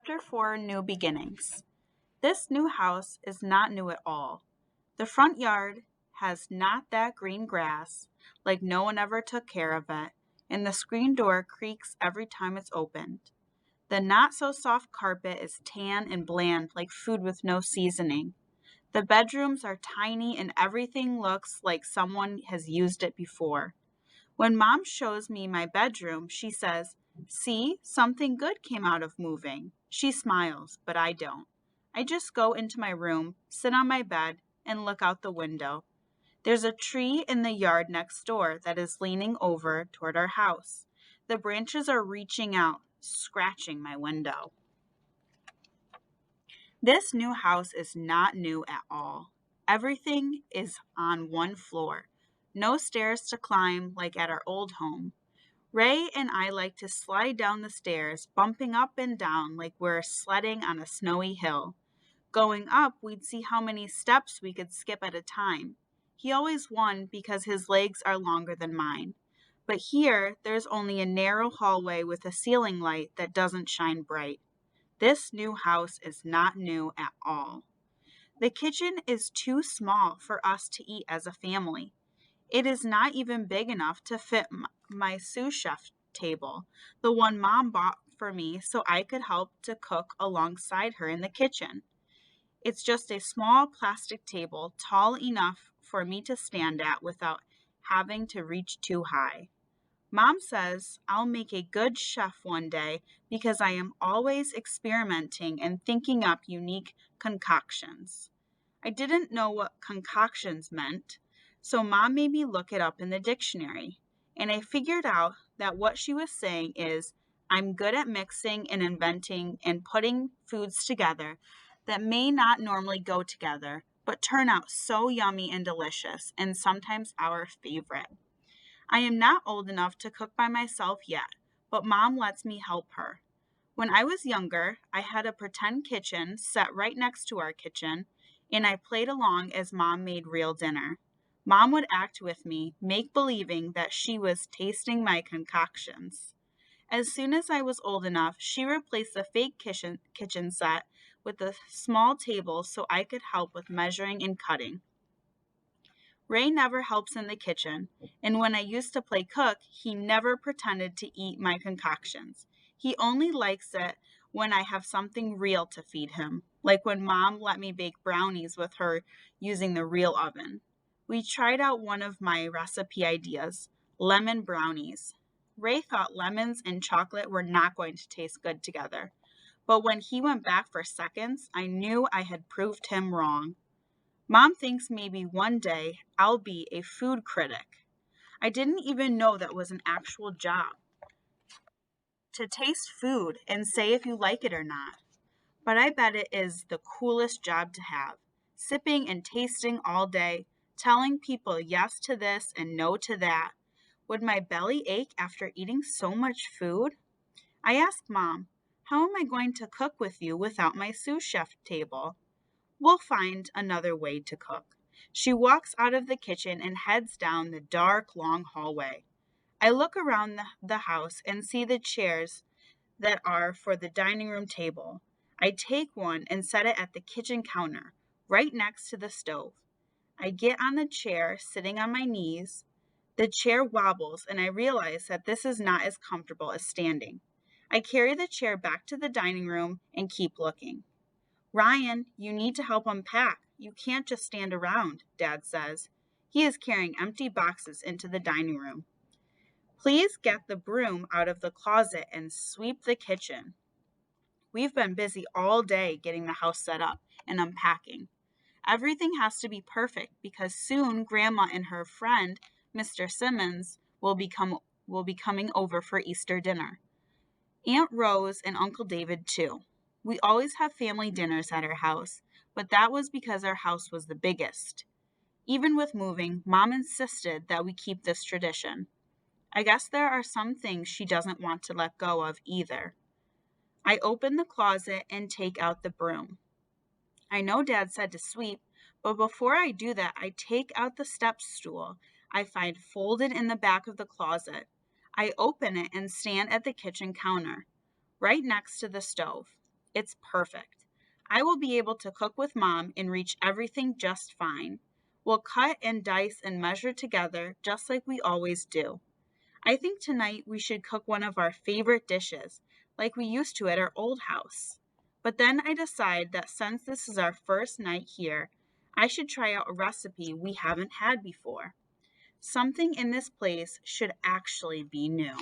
Chapter 4 New Beginnings. This new house is not new at all. The front yard has not that green grass, like no one ever took care of it, and the screen door creaks every time it's opened. The not so soft carpet is tan and bland like food with no seasoning. The bedrooms are tiny and everything looks like someone has used it before. When Mom shows me my bedroom, she says, "See, something good came out of moving." She smiles, but I don't. I just go into my room, sit on my bed, and look out the window. There's a tree in the yard next door that is leaning over toward our house. The branches are reaching out, scratching my window. This new house is not new at all. Everything is on one floor. No stairs to climb like at our old home. Ray and I like to slide down the stairs, bumping up and down like we're sledding on a snowy hill. Going up, we'd see how many steps we could skip at a time. He always won because his legs are longer than mine. But here, there's only a narrow hallway with a ceiling light that doesn't shine bright. This new house is not new at all. The kitchen is too small for us to eat as a family. It is not even big enough to fit my sous chef table, the one Mom bought for me so I could help to cook alongside her in the kitchen. It's just a small plastic table tall enough for me to stand at without having to reach too high. Mom says I'll make a good chef one day because I am always experimenting and thinking up unique concoctions. I didn't know what concoctions meant, so Mom made me look it up in the dictionary, and I figured out that what she was saying is I'm good at mixing and inventing and putting foods together that may not normally go together, but turn out so yummy and delicious, and sometimes our favorite. I am not old enough to cook by myself yet, but Mom lets me help her. When I was younger, I had a pretend kitchen set right next to our kitchen, and I played along as Mom made real dinner. Mom would act with me, make believing that she was tasting my concoctions. As soon as I was old enough, she replaced the fake kitchen set with a small table so I could help with measuring and cutting. Ray never helps in the kitchen, and when I used to play cook, he never pretended to eat my concoctions. He only likes it when I have something real to feed him, like when Mom let me bake brownies with her using the real oven. We tried out one of my recipe ideas, lemon brownies. Ray thought lemons and chocolate were not going to taste good together, but when he went back for seconds, I knew I had proved him wrong. Mom thinks maybe one day I'll be a food critic. I didn't even know that was an actual job, to taste food and say if you like it or not. But I bet it is the coolest job to have. Sipping and tasting all day, telling people yes to this and no to that. Would my belly ache after eating so much food? I asked Mom, how am I going to cook with you without my sous chef table? We'll find another way to cook. She walks out of the kitchen and heads down the dark, long hallway. I look around the house and see the chairs that are for the dining room table. I take one and set it at the kitchen counter, right next to the stove. I get on the chair, sitting on my knees. The chair wobbles, and I realize that this is not as comfortable as standing. I carry the chair back to the dining room and keep looking. Ryan, you need to help unpack. You can't just stand around, Dad says. He is carrying empty boxes into the dining room. Please get the broom out of the closet and sweep the kitchen. We've been busy all day getting the house set up and unpacking. Everything has to be perfect because soon Grandma and her friend, Mr. Simmons, will be coming over for Easter dinner. Aunt Rose and Uncle David, too. We always have family dinners at our house, but that was because our house was the biggest. Even with moving, Mom insisted that we keep this tradition. I guess there are some things she doesn't want to let go of either. I open the closet and take out the broom. I know Dad said to sweep, but before I do that, I take out the step stool I find folded in the back of the closet. I open it and stand at the kitchen counter, right next to the stove. It's perfect. I will be able to cook with Mom and reach everything just fine. We'll cut and dice and measure together just like we always do. I think tonight we should cook one of our favorite dishes, like we used to at our old house. But then I decide that since this is our first night here, I should try out a recipe we haven't had before. Something in this place should actually be new.